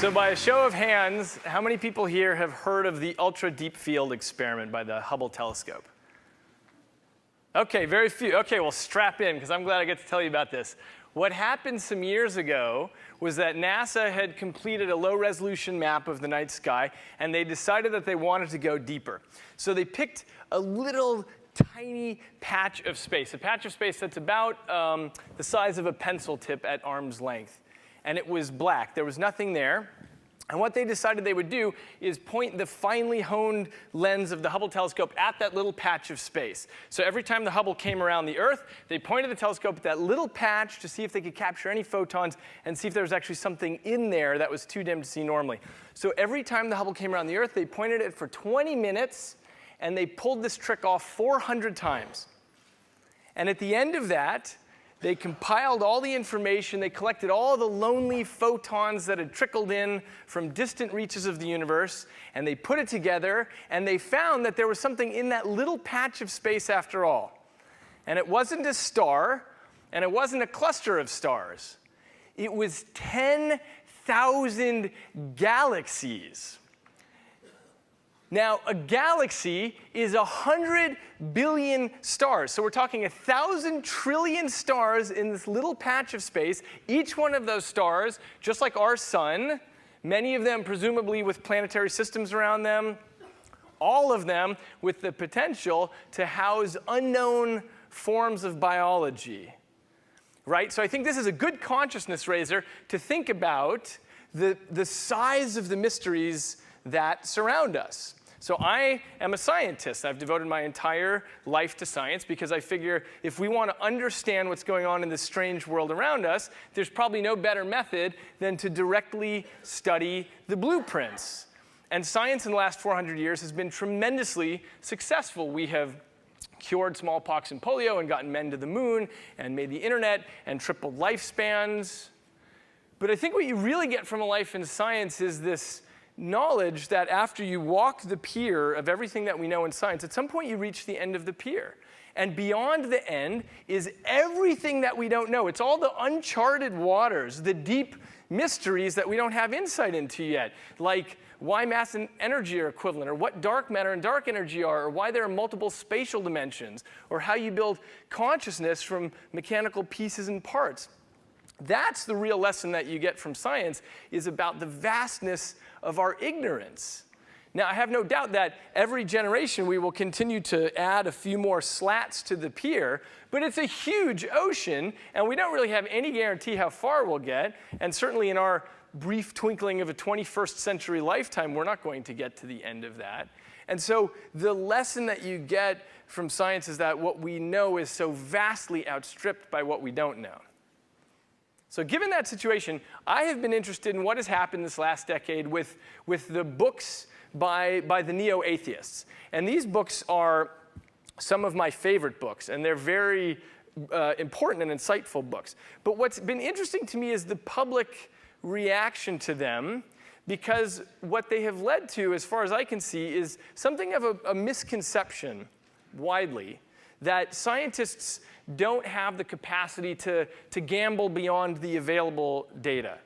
So by a show of hands, how many people here have heard of the ultra deep field experiment by the Hubble telescope? Okay, very few. Okay, well, strap in, because I'm glad I get to tell you about this. What happened some years ago was that NASA had completed a low-resolution map of the night sky, and they decided that they wanted to go deeper. So they picked a little tiny patch of space, a patch of space that's about the size of a pencil tip at arm's length. And it was black. There was nothing there. And what they decided they would do is point the finely honed lens of the Hubble telescope at that little patch of space. So every time the Hubble came around the Earth, they pointed the telescope at that little patch to see if they could capture any photons and see if there was actually something in there that was too dim to see normally. So every time the Hubble came around the Earth, they pointed it for 20 minutes, and they pulled this trick off 400 times. And at the end of that, they compiled all the information, they collected all the lonely photons that had trickled in from distant reaches of the universe, and they put it together, and they found that there was something in that little patch of space after all. And it wasn't a star, and it wasn't a cluster of stars. It was 10,000 galaxies. Now, a galaxy is 100 billion stars. So we're talking 1,000 trillion stars in this little patch of space. Each one of those stars, just like our sun, many of them presumably with planetary systems around them, all of them with the potential to house unknown forms of biology. Right? So I think this is a good consciousness raiser to think about the size of the mysteries that surround us. So I am a scientist. I've devoted my entire life to science because I figure if we want to understand what's going on in this strange world around us, there's probably no better method than to directly study the blueprints. And science in the last 400 years has been tremendously successful. We have cured smallpox and polio and gotten men to the moon and made the internet and tripled lifespans. But I think what you really get from a life in science is this knowledge that after you walk the pier of everything that we know in science, at some point you reach the end of the pier. And beyond the end is everything that we don't know. It's all the uncharted waters, the deep mysteries that we don't have insight into yet, like why mass and energy are equivalent, or what dark matter and dark energy are, or why there are multiple spatial dimensions, or how you build consciousness from mechanical pieces and parts. That's the real lesson that you get from science, is about the vastness of our ignorance. Now, I have no doubt that every generation we will continue to add a few more slats to the pier, but it's a huge ocean, and we don't really have any guarantee how far we'll get, and certainly in our brief twinkling of a 21st century lifetime, we're not going to get to the end of that. And so the lesson that you get from science is that what we know is so vastly outstripped by what we don't know. So given that situation, I have been interested in what has happened this last decade with the books by the neo-atheists. And these books are some of my favorite books, and they're very important and insightful books. But what's been interesting to me is the public reaction to them, because what they have led to, as far as I can see, is something of a misconception widely, that scientists don't have the capacity to gamble beyond the available data.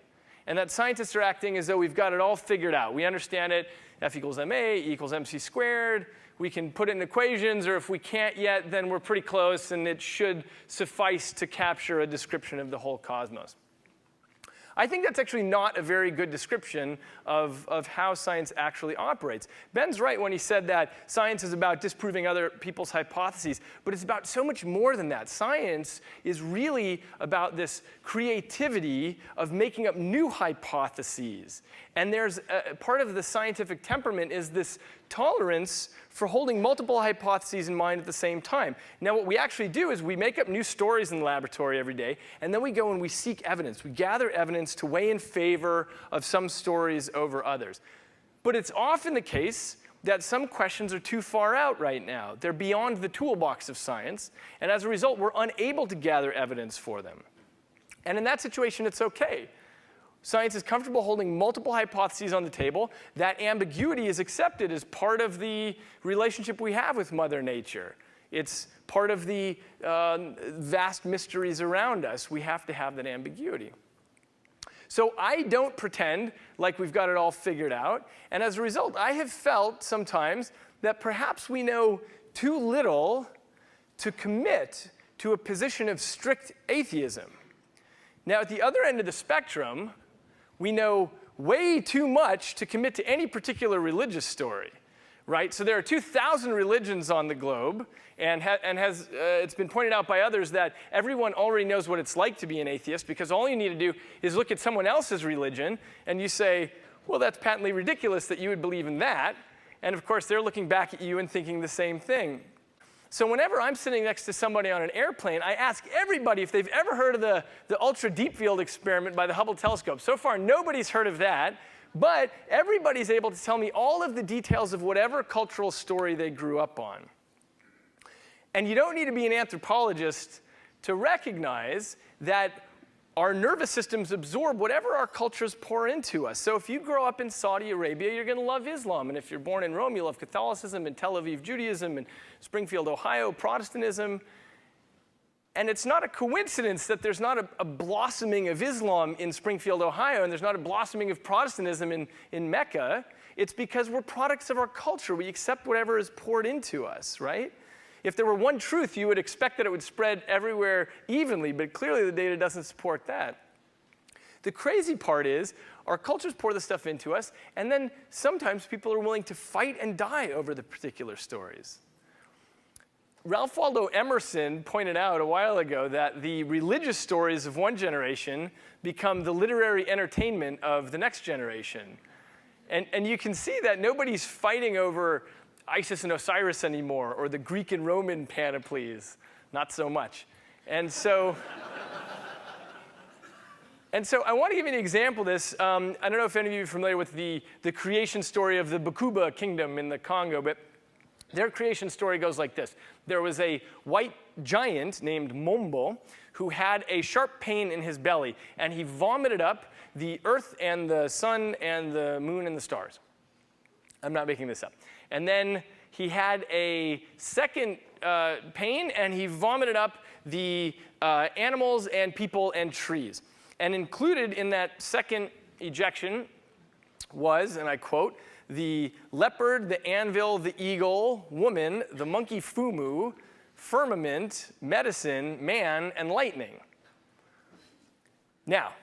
And that scientists are acting as though we've got it all figured out. We understand it, F equals ma, E equals mc squared. We can put it in equations, or if we can't yet, then we're pretty close, and it should suffice to capture a description of the whole cosmos. I think that's actually not a very good description of how science actually operates. Ben's right when he said that science is about disproving other people's hypotheses, but it's about so much more than that. Science is really about this creativity of making up new hypotheses. And there's part of the scientific temperament is this tolerance for holding multiple hypotheses in mind at the same time. Now, what we actually do is we make up new stories in the laboratory every day, and then we go and we seek evidence. We gather evidence to weigh in favor of some stories over others. But it's often the case that some questions are too far out right now. They're beyond the toolbox of science, and as a result, we're unable to gather evidence for them. And in that situation, it's okay. Science is comfortable holding multiple hypotheses on the table. That ambiguity is accepted as part of the relationship we have with Mother Nature. It's part of the vast mysteries around us. We have to have that ambiguity. So I don't pretend like we've got it all figured out. And as a result, I have felt sometimes that perhaps we know too little to commit to a position of strict atheism. Now, at the other end of the spectrum, we know way too much to commit to any particular religious story, right? So there are 2,000 religions on the globe, and it's been pointed out by others that everyone already knows what it's like to be an atheist, because all you need to do is look at someone else's religion, and you say, well, that's patently ridiculous that you would believe in that. And of course, they're looking back at you and thinking the same thing. So whenever I'm sitting next to somebody on an airplane, I ask everybody if they've ever heard of the ultra deep field experiment by the Hubble telescope. So far, nobody's heard of that, but everybody's able to tell me all of the details of whatever cultural story they grew up on. And you don't need to be an anthropologist to recognize that our nervous systems absorb whatever our cultures pour into us. So if you grow up in Saudi Arabia, you're going to love Islam. And if you're born in Rome, you'll love Catholicism and Tel Aviv Judaism and Springfield, Ohio, Protestantism. And it's not a coincidence that there's not a blossoming of Islam in Springfield, Ohio, and there's not a blossoming of Protestantism in Mecca. It's because we're products of our culture. We accept whatever is poured into us, right? If there were one truth, you would expect that it would spread everywhere evenly, but clearly the data doesn't support that. The crazy part is our cultures pour this stuff into us, and then sometimes people are willing to fight and die over the particular stories. Ralph Waldo Emerson pointed out a while ago that the religious stories of one generation become the literary entertainment of the next generation. And you can see that nobody's fighting over Isis and Osiris anymore, or the Greek and Roman panoplies, not so much. And so I want to give you an example of this. I don't know if any of you are familiar with the creation story of the Bakuba kingdom in the Congo, but their creation story goes like this. There was a white giant named Mombo who had a sharp pain in his belly, and he vomited up the earth and the sun and the moon and the stars. I'm not making this up. And then he had a second pain, and he vomited up the animals and people and trees. And included in that second ejection was, and I quote, the leopard, the anvil, the eagle, woman, the monkey fumu, firmament, medicine, man, and lightning. Now,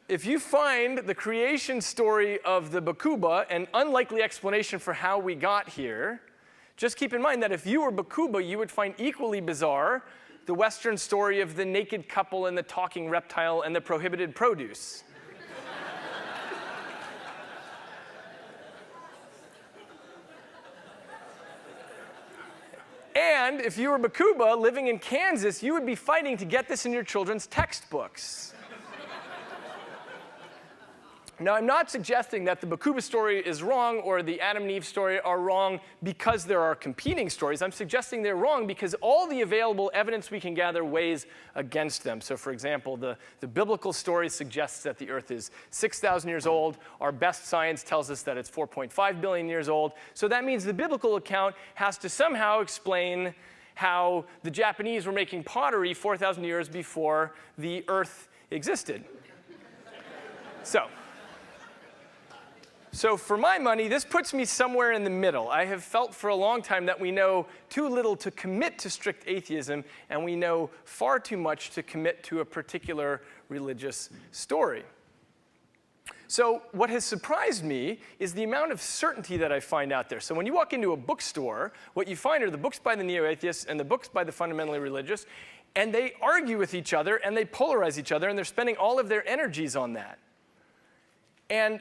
if you find the creation story of the Bakuba an unlikely explanation for how we got here, just keep in mind that if you were Bakuba, you would find equally bizarre the Western story of the naked couple and the talking reptile and the prohibited produce. And if you were Bakuba living in Kansas, you would be fighting to get this in your children's textbooks. Now, I'm not suggesting that the Bakuba story is wrong or the Adam and Eve story are wrong because there are competing stories. I'm suggesting they're wrong because all the available evidence we can gather weighs against them. So, for example, the biblical story suggests that the Earth is 6,000 years old. Our best science tells us that it's 4.5 billion years old. So that means the biblical account has to somehow explain how the Japanese were making pottery 4,000 years before the Earth existed. So for my money, this puts me somewhere in the middle. I have felt for a long time that we know too little to commit to strict atheism, and we know far too much to commit to a particular religious story. So what has surprised me is the amount of certainty that I find out there. So when you walk into a bookstore, what you find are the books by the neo-atheists and the books by the fundamentally religious, and they argue with each other, and they polarize each other, and they're spending all of their energies on that. And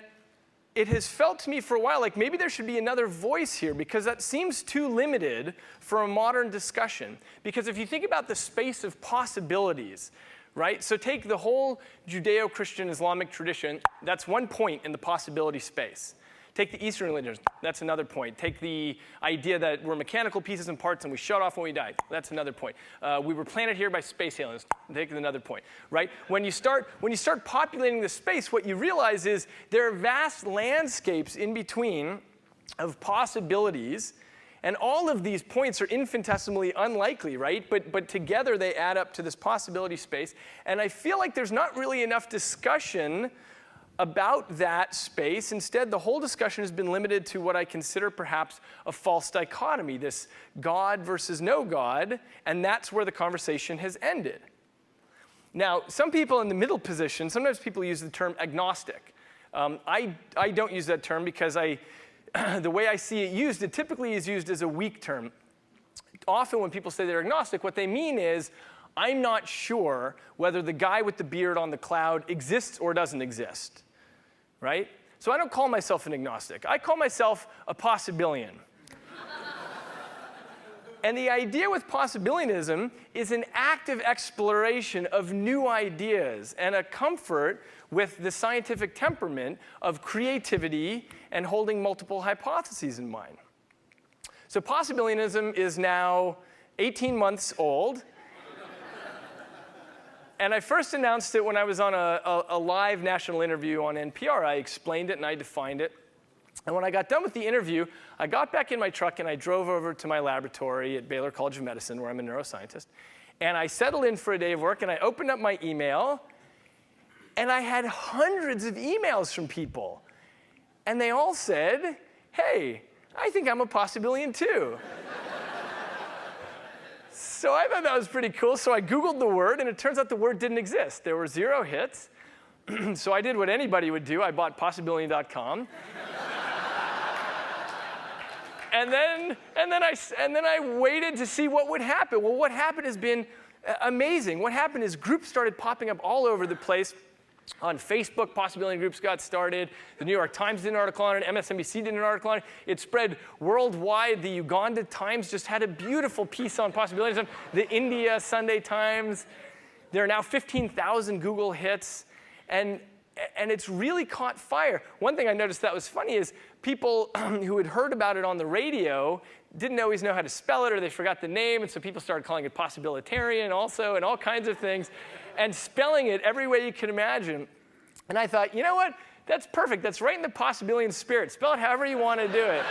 it has felt to me for a while like maybe there should be another voice here, because that seems too limited for a modern discussion. Because if you think about the space of possibilities, right? So take the whole Judeo-Christian Islamic tradition, that's one point in the possibility space. Take the Eastern religions, that's another point. Take the idea that we're mechanical pieces and parts and we shut off when we die, that's another point. We were planted here by space aliens, take another point, right? When you start populating the space, what you realize is there are vast landscapes in between of possibilities, And all of these points are infinitesimally unlikely, right? But together they add up to this possibility space. And I feel like there's not really enough discussion about that space. Instead, the whole discussion has been limited to what I consider perhaps a false dichotomy, this God versus no God, and that's where the conversation has ended. Now, some people in the middle position, sometimes people use the term agnostic. I don't use that term because the way I see it used, it typically is used as a weak term. Often when people say they're agnostic, what they mean is, I'm not sure whether the guy with the beard on the cloud exists or doesn't exist, right? So I don't call myself an agnostic. I call myself a possibilian. And the idea with possibilianism is an active exploration of new ideas and a comfort with the scientific temperament of creativity and holding multiple hypotheses in mind. So possibilianism is now 18 months old. And I first announced it when I was on a live national interview on NPR. I explained it and I defined it. And when I got done with the interview, I got back in my truck and I drove over to my laboratory at Baylor College of Medicine, where I'm a neuroscientist. And I settled in for a day of work and I opened up my email and I had hundreds of emails from people. And they all said, hey, I think I'm a possibilian too. So I thought that was pretty cool. So I Googled the word, and it turns out the word didn't exist. There were 0 hits. So I did what anybody would do. I bought Possibilian.com. and then I waited to see what would happen. Well, what happened has been amazing. What happened is groups started popping up all over the place. On Facebook, Possibilian groups got started. The New York Times did an article on it. MSNBC did an article on it. It spread worldwide. The Uganda Times just had a beautiful piece on possibilianism. The India Sunday Times. There are now 15,000 Google hits. And it's really caught fire. One thing I noticed that was funny is people who had heard about it on the radio didn't always know how to spell it, or they forgot the name, and so people started calling it possibilitarian also, and all kinds of things, and spelling it every way you could imagine. And I thought, you know what? That's perfect. That's right in the possibilian spirit. Spell it however you want to do it.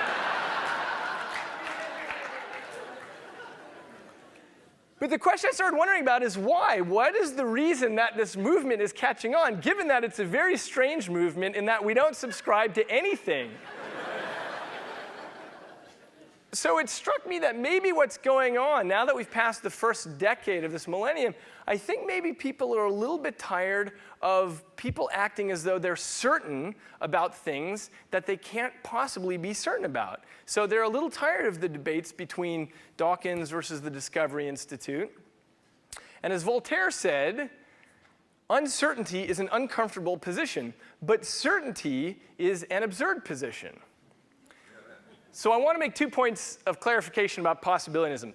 But the question I started wondering about is why? What is the reason that this movement is catching on, given that it's a very strange movement in that we don't subscribe to anything? So it struck me that maybe what's going on, now that we've passed the first decade of this millennium, I think maybe people are a little bit tired of people acting as though they're certain about things that they can't possibly be certain about. So they're a little tired of the debates between Dawkins versus the Discovery Institute. And as Voltaire said, uncertainty is an uncomfortable position, but certainty is an absurd position. So I want to make 2 points of clarification about possibilianism.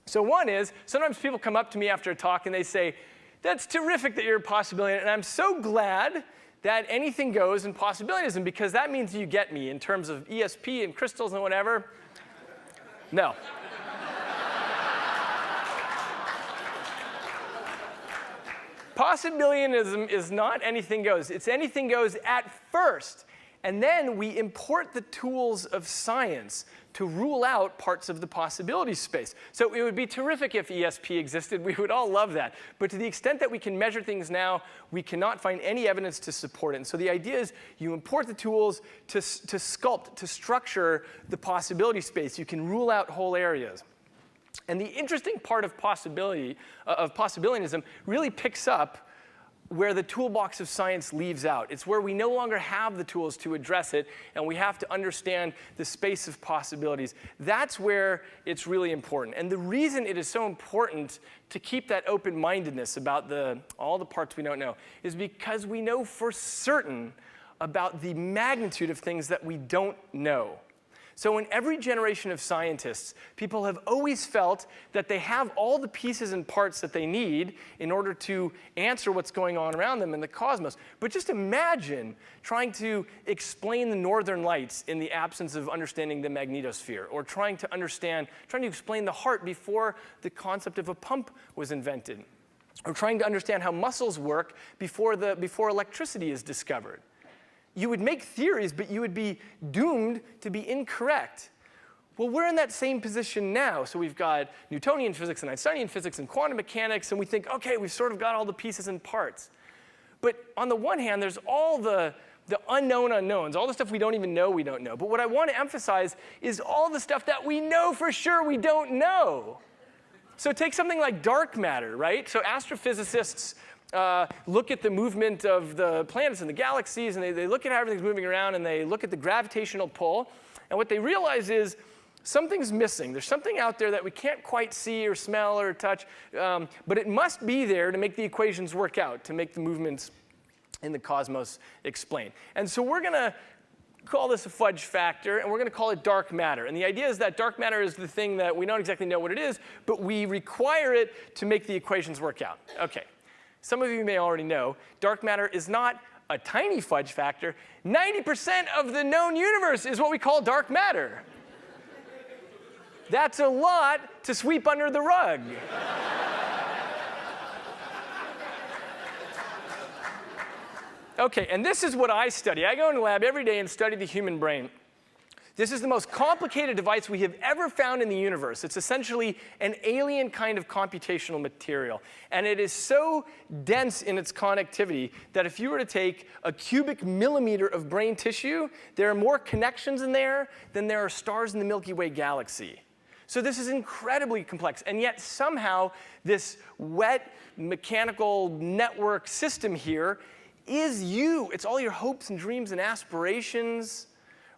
So one is, sometimes people come up to me after a talk and they say, that's terrific that you're a possibilian, and I'm so glad that anything goes in possibilianism because that means you get me in terms of ESP and crystals and whatever. No. Possibilianism is not anything goes. It's anything goes at first. And then we import the tools of science to rule out parts of the possibility space. So it would be terrific if ESP existed. We would all love that. But to the extent that we can measure things now, we cannot find any evidence to support it. And so the idea is you import the tools to sculpt, to structure the possibility space. You can rule out whole areas. And the interesting part of possibilianism really picks up where the toolbox of science leaves out. It's where we no longer have the tools to address it, and we have to understand the space of possibilities. That's where it's really important. And the reason it is so important to keep that open-mindedness about all the parts we don't know is because we know for certain about the magnitude of things that we don't know. So in every generation of scientists, people have always felt that they have all the pieces and parts that they need in order to answer what's going on around them in the cosmos. But just imagine trying to explain the northern lights in the absence of understanding the magnetosphere, or trying to explain the heart before the concept of a pump was invented, or trying to understand how muscles work before electricity is discovered. You would make theories, but you would be doomed to be incorrect. Well, we're in that same position now. So we've got Newtonian physics and Einsteinian physics and quantum mechanics, and we think, okay, we've sort of got all the pieces and parts. But on the one hand, there's all the unknown unknowns, all the stuff we don't even know we don't know. But what I want to emphasize is all the stuff that we know for sure we don't know. So take something like dark matter, right? So astrophysicists look at the movement of the planets and the galaxies, and they look at how everything's moving around, and they look at the gravitational pull. And what they realize is something's missing. There's something out there that we can't quite see or smell or touch, but it must be there to make the equations work out, to make the movements in the cosmos explain. And so we're going to call this a fudge factor, and we're going to call it dark matter. And the idea is that dark matter is the thing that we don't exactly know what it is, but we require it to make the equations work out. OK. Some of you may already know, dark matter is not a tiny fudge factor. 90% of the known universe is what we call dark matter. That's a lot to sweep under the rug. OK, and this is what I study. I go in the lab every day and study the human brain. This is the most complicated device we have ever found in the universe. It's essentially an alien kind of computational material. And it is so dense in its connectivity that if you were to take a cubic millimeter of brain tissue, there are more connections in there than there are stars in the Milky Way galaxy. So this is incredibly complex. And yet somehow this wet mechanical network system here is you. It's all your hopes and dreams and aspirations.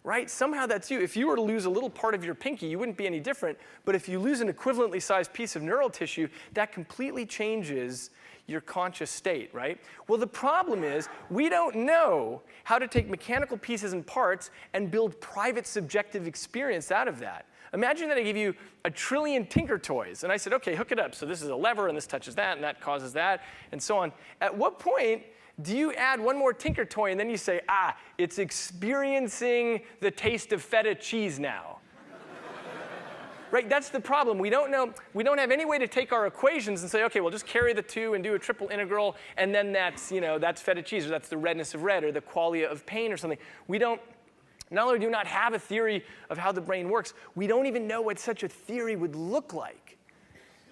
Right? Somehow that's you. If you were to lose a little part of your pinky, you wouldn't be any different. But if you lose an equivalently sized piece of neural tissue, that completely changes your conscious state, right? Well, the problem is we don't know how to take mechanical pieces and parts and build private subjective experience out of that. Imagine that I give you 1 trillion Tinker Toys, and I said, OK, hook it up. So this is a lever, and this touches that, and that causes that, and so on. At what point do you add one more Tinker Toy, and then you say, it's experiencing the taste of feta cheese now? Right? That's the problem. We don't know. We don't have any way to take our equations and say, OK, we'll just carry the 2 and do a triple integral, and then that's feta cheese, or that's the redness of red, or the qualia of pain, or something. We don't. Not only do we not have a theory of how the brain works, we don't even know what such a theory would look like.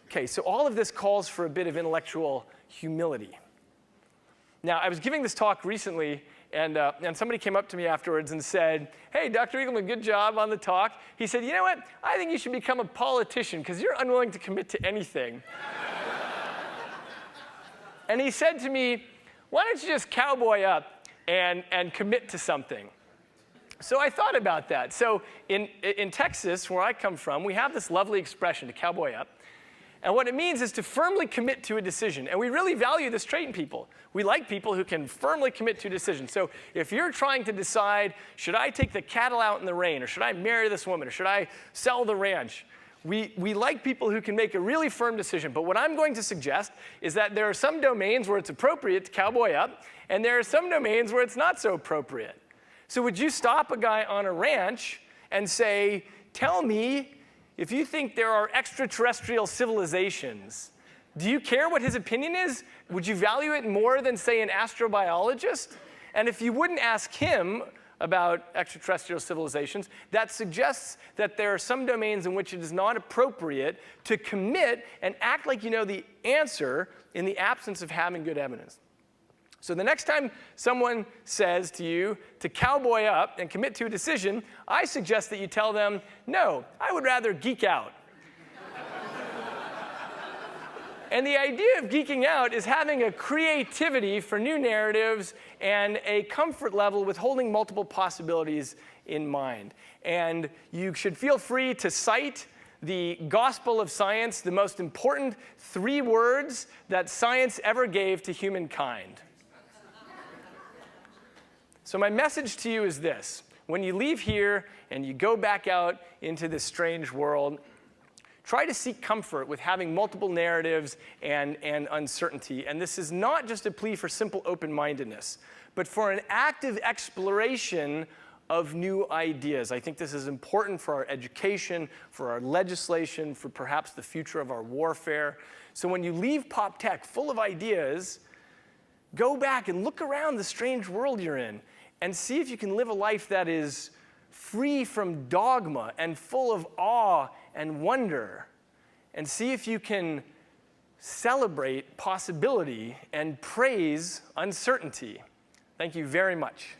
OK, so all of this calls for a bit of intellectual humility. Now, I was giving this talk recently, and somebody came up to me afterwards and said, hey, Dr. Eagleman, good job on the talk. He said, you know what? I think you should become a politician, because you're unwilling to commit to anything. And he said to me, why don't you just cowboy up and commit to something? So I thought about that. So in Texas, where I come from, we have this lovely expression, to cowboy up. And what it means is to firmly commit to a decision. And we really value this trait in people. We like people who can firmly commit to a decision. So if you're trying to decide, should I take the cattle out in the rain, or should I marry this woman, or should I sell the ranch, we like people who can make a really firm decision. But what I'm going to suggest is that there are some domains where it's appropriate to cowboy up, and there are some domains where it's not so appropriate. So would you stop a guy on a ranch and say, tell me, if you think there are extraterrestrial civilizations, do you care what his opinion is? Would you value it more than, say, an astrobiologist? And if you wouldn't ask him about extraterrestrial civilizations, that suggests that there are some domains in which it is not appropriate to commit and act like you know the answer in the absence of having good evidence. So the next time someone says to you to cowboy up and commit to a decision, I suggest that you tell them, no, I would rather geek out. And the idea of geeking out is having a creativity for new narratives and a comfort level with holding multiple possibilities in mind. And you should feel free to cite the gospel of science, the most important 3 words that science ever gave to humankind. So my message to you is this. When you leave here and you go back out into this strange world, try to seek comfort with having multiple narratives and uncertainty. And this is not just a plea for simple open-mindedness, but for an active exploration of new ideas. I think this is important for our education, for our legislation, for perhaps the future of our warfare. So when you leave Poptech full of ideas, go back and look around the strange world you're in and see if you can live a life that is free from dogma and full of awe and wonder, and see if you can celebrate possibility and praise uncertainty. Thank you very much.